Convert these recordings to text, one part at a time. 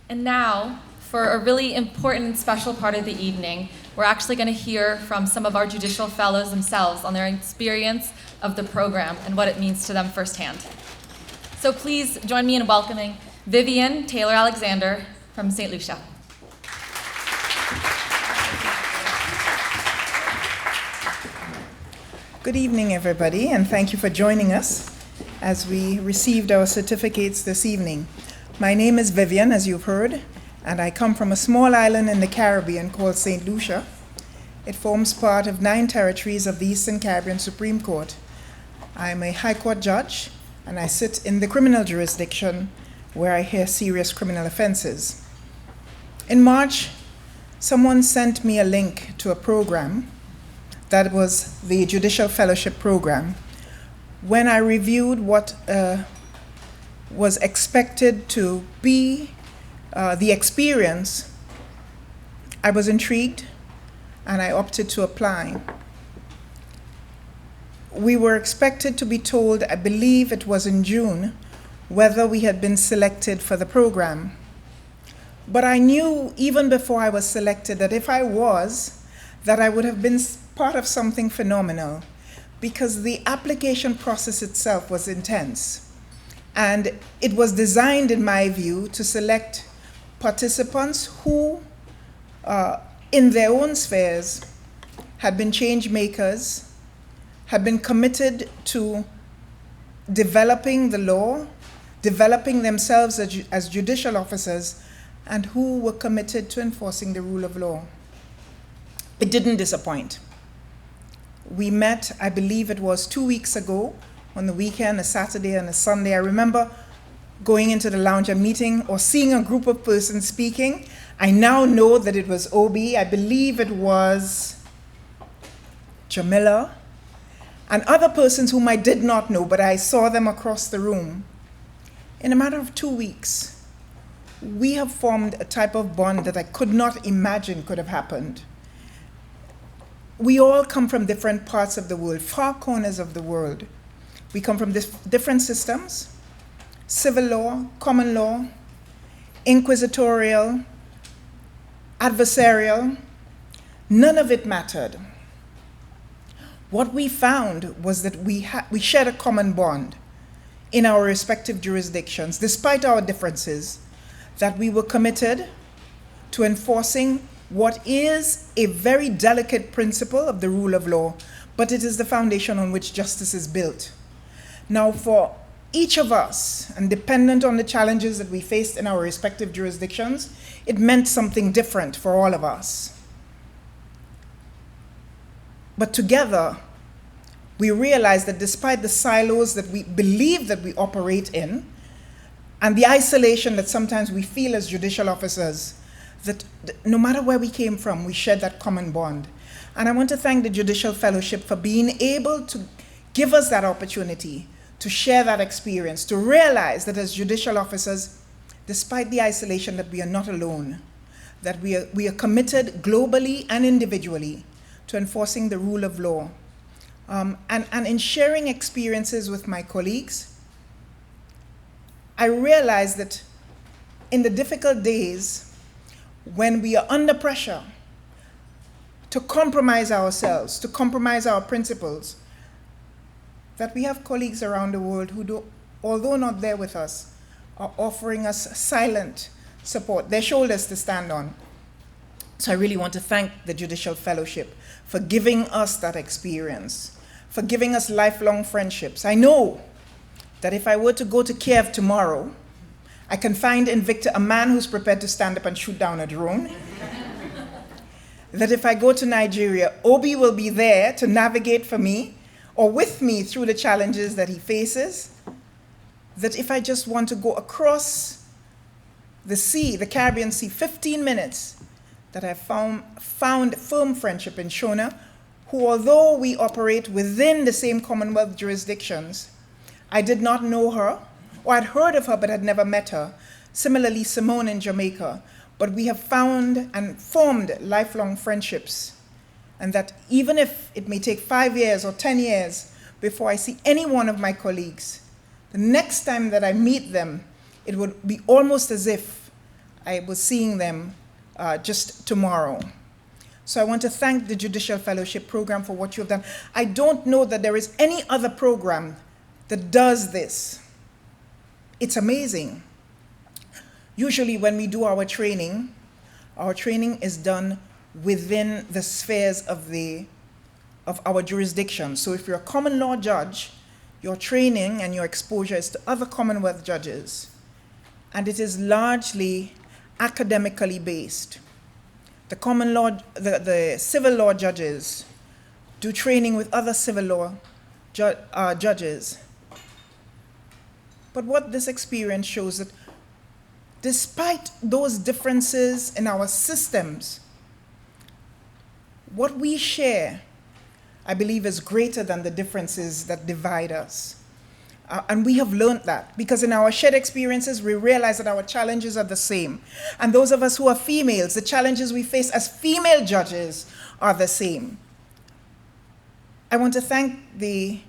And now, for a really important and special part of the evening, we're actually going to hear from some of our judicial fellows themselves on their experience of the program and what it means to them firsthand. So please join me in welcoming Vivian Taylor-Alexander from St. Lucia. Good evening, everybody, and thank you for joining us as we received our certificates this evening. My name is Vivian, as you've heard, and I come from a small island in the Caribbean called St. Lucia. It forms part of 9 territories of the Eastern Caribbean Supreme Court. I'm a High Court judge, and I sit in the criminal jurisdiction where I hear serious criminal offenses. In March, someone sent me a link to a program that was the Judicial Fellowship Program. When I reviewed what was expected to be the experience, I was intrigued and I opted to apply. We were expected to be told, I believe it was in June, whether we had been selected for the program. But I knew even before I was selected that if I was, that I would have been part of something phenomenal, because the application process itself was intense. And it was designed, in my view, to select participants who, in their own spheres, had been change makers, had been committed to developing the law, developing themselves as judicial officers, and who were committed to enforcing the rule of law. It didn't disappoint. We met, I believe it was 2 weeks ago, on the weekend, a Saturday and a Sunday. I remember going into the lounge and meeting or seeing a group of persons speaking. I now know that it was Obi. I believe it was Jamila and other persons whom I did not know, but I saw them across the room. In a matter of 2 weeks, we have formed a type of bond that I could not imagine could have happened. We all come from different parts of the world, far corners of the world. We come from different systems: civil law, common law, inquisitorial, adversarial. None of it mattered. What we found was that we shared a common bond in our respective jurisdictions, despite our differences, that we were committed to enforcing what is a very delicate principle of the rule of law, but it is the foundation on which justice is built. Now, for each of us, and dependent on the challenges that we faced in our respective jurisdictions, it meant something different for all of us. But together, we realized that despite the silos that we believe that we operate in, and the isolation that sometimes we feel as judicial officers, that no matter where we came from, we shared that common bond. And I want to thank the Judicial Fellowship for being able to give us that opportunity to share that experience, to realize that as judicial officers, despite the isolation, that we are not alone, that we are committed globally and individually to enforcing the rule of law. And in sharing experiences with my colleagues, I realized that in the difficult days, when we are under pressure to compromise ourselves, to compromise our principles, that we have colleagues around the world who, although not there with us, are offering us silent support, their shoulders to stand on. So I really want to thank the Judicial Fellowship for giving us that experience, for giving us lifelong friendships. I know that if I were to go to Kiev tomorrow, I can find in Victor a man who's prepared to stand up and shoot down a drone. That if I go to Nigeria, Obi will be there to navigate for me or with me through the challenges that he faces. That if I just want to go across the sea, the Caribbean Sea, 15 minutes, that I found firm friendship in Shona, who, although we operate within the same Commonwealth jurisdictions, I did not know her, or I'd heard of her but had never met her. Similarly, Simone in Jamaica. But we have found and formed lifelong friendships. And that even if it may take 5 years or 10 years before I see any one of my colleagues, the next time that I meet them, it would be almost as if I was seeing them just tomorrow. So I want to thank the Judicial Fellowship Program for what you have done. I don't know that there is any other program that does this. It's amazing. Usually when we do our training is done within the spheres of our jurisdiction. So if you're a common law judge, your training and your exposure is to other Commonwealth judges. And it is largely academically based. The common law, the civil law judges do training with other civil law judges. But what this experience shows that despite those differences in our systems, what we share, I believe, is greater than the differences that divide us. And we have learned that because in our shared experiences, we realize that our challenges are the same. And those of us who are females, the challenges we face as female judges are the same. I want to thank the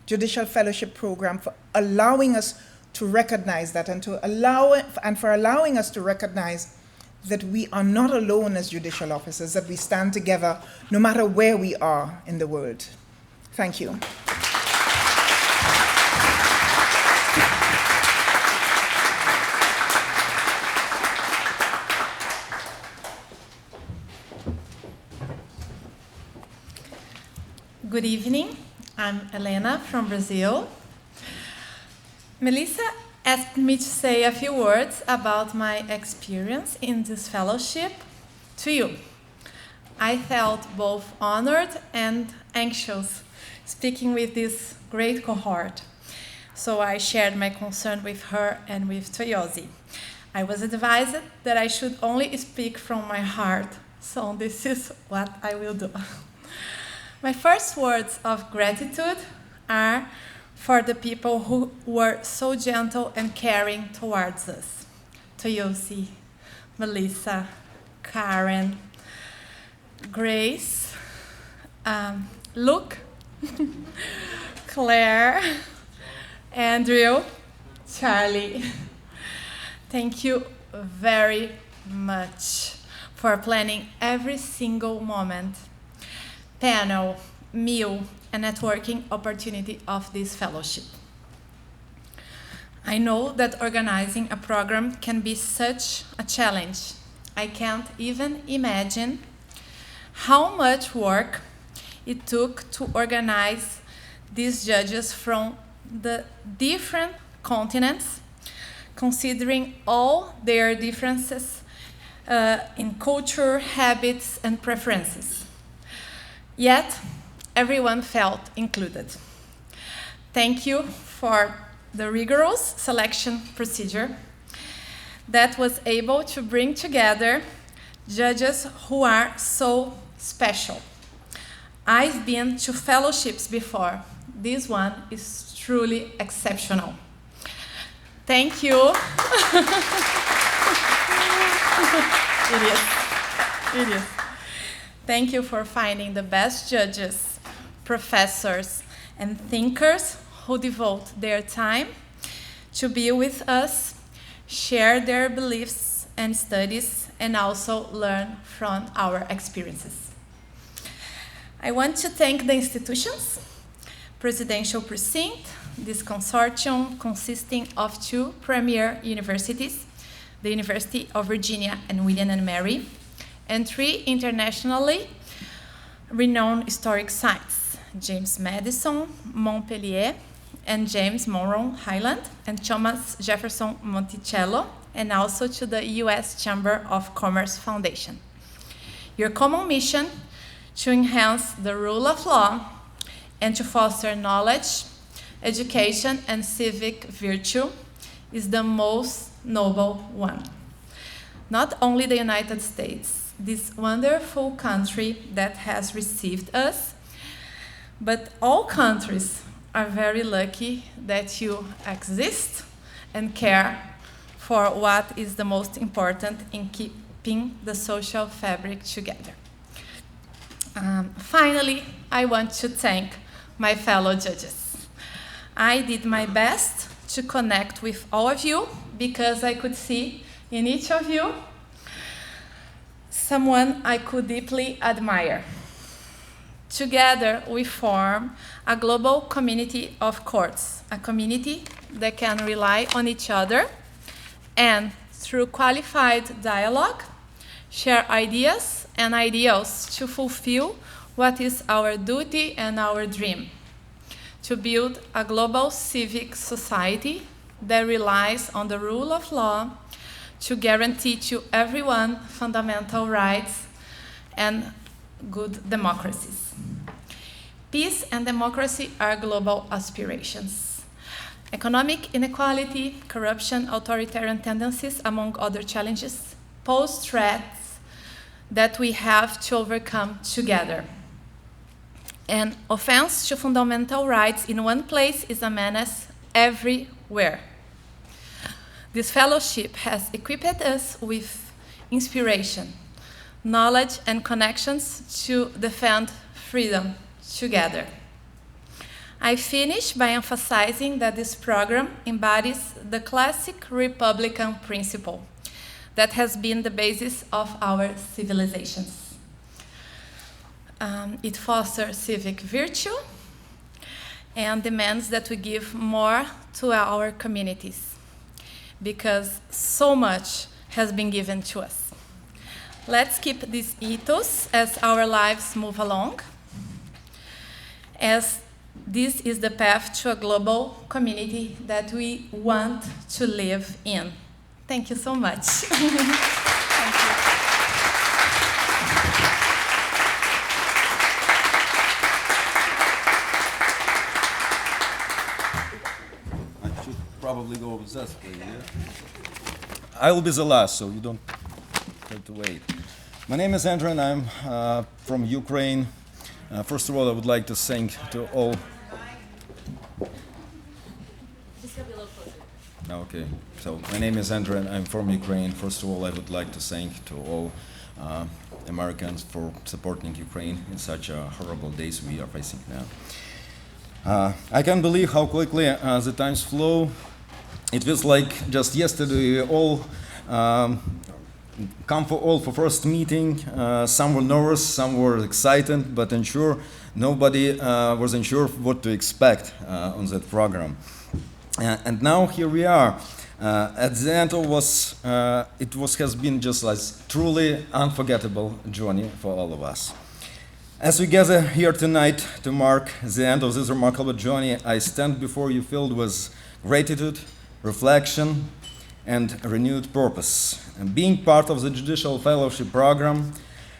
Judicial Fellowship Program for allowing us to recognize that and for allowing us to recognize that we are not alone as judicial officers, that we stand together no matter where we are in the world. Thank you. Good evening. I'm Elena from Brazil. Melissa asked me to say a few words about my experience in this fellowship to you. I felt both honored and anxious speaking with this great cohort. So I shared my concern with her and with Toyosi. I was advised that I should only speak from my heart, so this is what I will do. My first words of gratitude are for the people who were so gentle and caring towards us. Toyosi, Melissa, Karen, Grace, Luke, Claire, Andrew, Charlie. Thank you very much for planning every single moment, panel, meal, and networking opportunity of this fellowship. I know that organizing a program can be such a challenge. I can't even imagine how much work it took to organize these judges from the different continents, considering all their differences in culture, habits, and preferences. Yet, everyone felt included. Thank you for the rigorous selection procedure that was able to bring together judges who are so special. I've been to fellowships before. This one is truly exceptional. Thank you. It is. Thank you for finding the best judges, professors, and thinkers who devote their time to be with us, share their beliefs and studies, and also learn from our experiences. I want to thank the institutions, Presidential Precinct, this consortium consisting of 2 premier universities, the University of Virginia and William and Mary, and 3 internationally renowned historic sites, James Madison, Montpellier, and James Monroe Highland, and Thomas Jefferson Monticello, and also to the U.S. Chamber of Commerce Foundation. Your common mission to enhance the rule of law and to foster knowledge, education, and civic virtue is the most noble one. Not only the United States, this wonderful country that has received us, but all countries are very lucky that you exist and care for what is the most important in keeping the social fabric together. Finally, I want to thank my fellow judges. I did my best to connect with all of you because I could see in each of you someone I could deeply admire. Together, we form a global community of courts, a community that can rely on each other and, through qualified dialogue, share ideas and ideals to fulfill what is our duty and our dream: to build a global civic society that relies on the rule of law to guarantee to everyone fundamental rights and good democracies. Peace and democracy are global aspirations. Economic inequality, corruption, authoritarian tendencies, among other challenges, pose threats that we have to overcome together. An offense to fundamental rights in one place is a menace everywhere. This fellowship has equipped us with inspiration, knowledge, and connections to defend freedom together. I finish by emphasizing that this program embodies the classic Republican principle that has been the basis of our civilizations. It fosters civic virtue and demands that we give more to our communities, because so much has been given to us. Let's keep this ethos as our lives move along, as this is the path to a global community that we want to live in. Thank you so much. Thank you. I should probably go with that, please, yeah? I will be the last, so you don't have to wait. My name is Andrew, and I'm from Ukraine. First of all, I would like to thank to all. Okay, so my name is Andrew, and I'm from Ukraine. First of all, I would like to thank to all Americans for supporting Ukraine in such horrible days we are facing now. I can't believe how quickly the times flow. It feels like just yesterday we all come for first meeting. Some were nervous, some were excited, but unsure. Nobody was unsure what to expect on that program. And now here we are. At the end has been just like truly unforgettable journey for all of us. As we gather here tonight to mark the end of this remarkable journey, I stand before you filled with gratitude, reflection, and renewed purpose. And being part of the Judicial Fellowship Program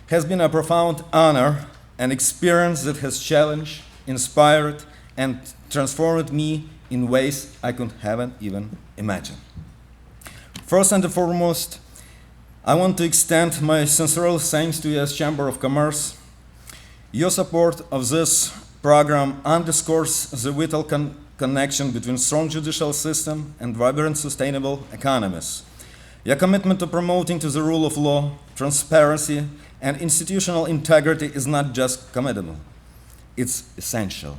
has been a profound honor, an experience that has challenged, inspired, and transformed me in ways I could haven't even imagined. First and foremost, I want to extend my sincere thanks to U.S. Chamber of Commerce. Your support of this program underscores the vital connection between strong judicial system and vibrant sustainable economies. Your commitment to promoting to the rule of law, transparency, and institutional integrity is not just commendable, it's essential.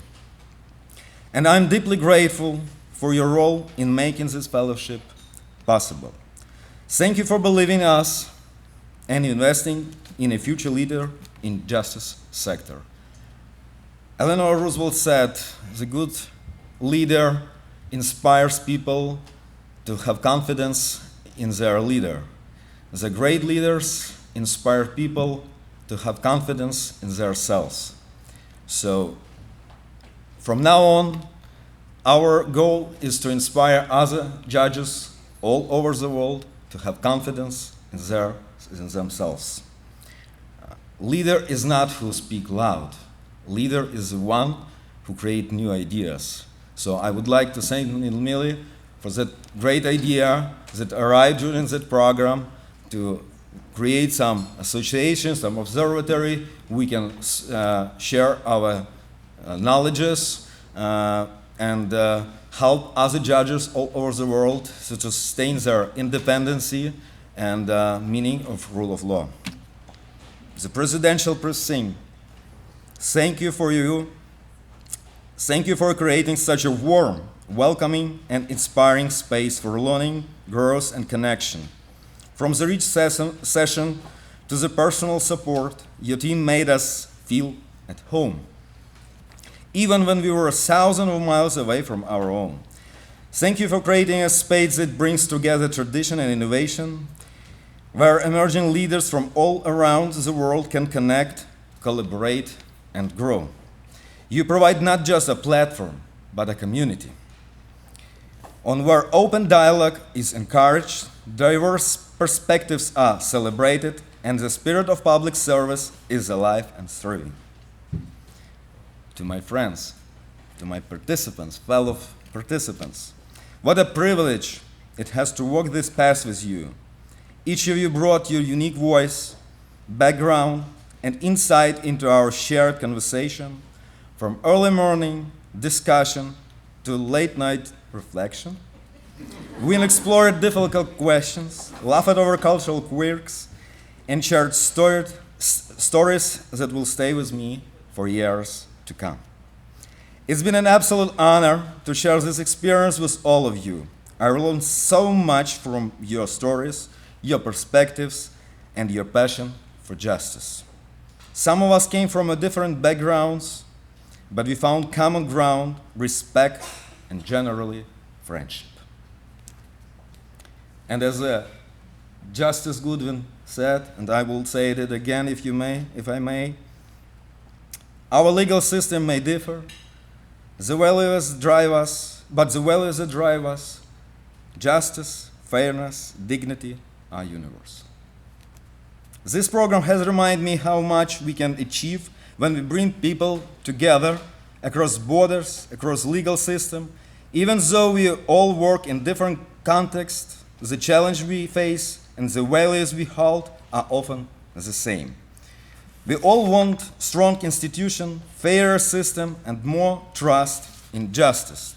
And I'm deeply grateful for your role in making this fellowship possible. Thank you for believing us and investing in a future leader in justice sector. Eleanor Roosevelt said, the good leader inspires people to have confidence in their leader. The great leaders inspire people to have confidence in themselves. So, from now on, our goal is to inspire other judges all over the world to have confidence in themselves. Leader is not who speak loud. Leader is the one who create new ideas. So I would like to thank Millie for that great idea that arrived during that program to create some association, some observatory. We can share our knowledges and help other judges all over the world to sustain their independency and meaning of rule of law. The Presidential Precinct, thank you for creating such a warm, welcoming, and inspiring space for learning, growth, and connection. From the rich session to the personal support, your team made us feel at home, even when we were thousands of miles away from our own. Thank you for creating a space that brings together tradition and innovation, where emerging leaders from all around the world can connect, collaborate, and grow. You provide not just a platform, but a community, on where open dialogue is encouraged, diverse perspectives are celebrated, and the spirit of public service is alive and thriving. To my friends, to my participants, fellow participants, what a privilege it has to walk this path with you. Each of you brought your unique voice, background, and insight into our shared conversation, from early morning discussion to late night reflection. We'll explore difficult questions, laugh at our cultural quirks, and share stories that will stay with me for years to come. It's been an absolute honor to share this experience with all of you. I learned so much from your stories, your perspectives, and your passion for justice. Some of us came from different backgrounds, but we found common ground, respect, and generally friendship. And as Justice Goodwin said, and I will say it again if I may, our legal system may differ, the values drive us, but the values that drive us, justice, fairness, dignity, are universal. This program has reminded me how much we can achieve when we bring people together across borders, across legal system. Even though we all work in different contexts, the challenge we face and the values we hold are often the same. We all want strong institution, fairer system, and more trust in justice.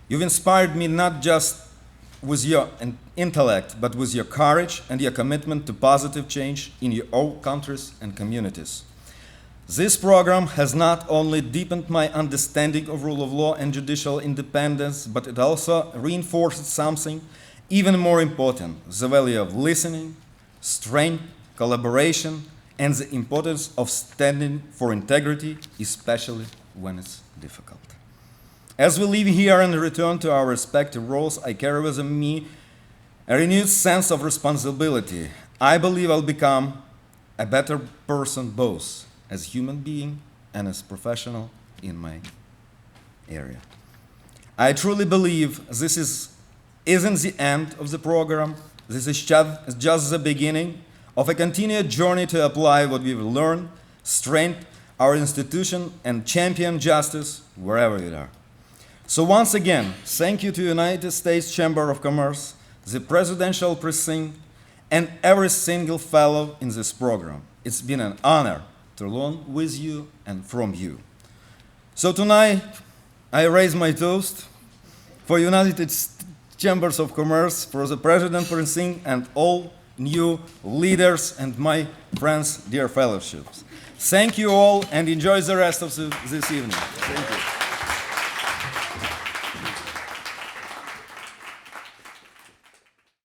You've inspired me not just with your intellect, but with your courage and your commitment to positive change in your own countries and communities. This program has not only deepened my understanding of rule of law and judicial independence, but it also reinforced something even more important, the value of listening, strength, collaboration, and the importance of standing for integrity, especially when it's difficult. As we leave here and return to our respective roles, I carry with me a renewed sense of responsibility. I believe I'll become a better person both as a human being and as a professional in my area. I truly believe this isn't the end of the program. This is just the beginning of a continued journey to apply what we've learned, strengthen our institution, and champion justice wherever we are. So once again, thank you to United States Chamber of Commerce, the Presidential Precinct, and every single fellow in this program. It's been an honor to learn with you and from you. So tonight, I raise my toast for United Chambers of Commerce, for the President Precinct, and all new leaders and my friends, dear fellowships. Thank you all, and enjoy the rest of this evening. Thank you.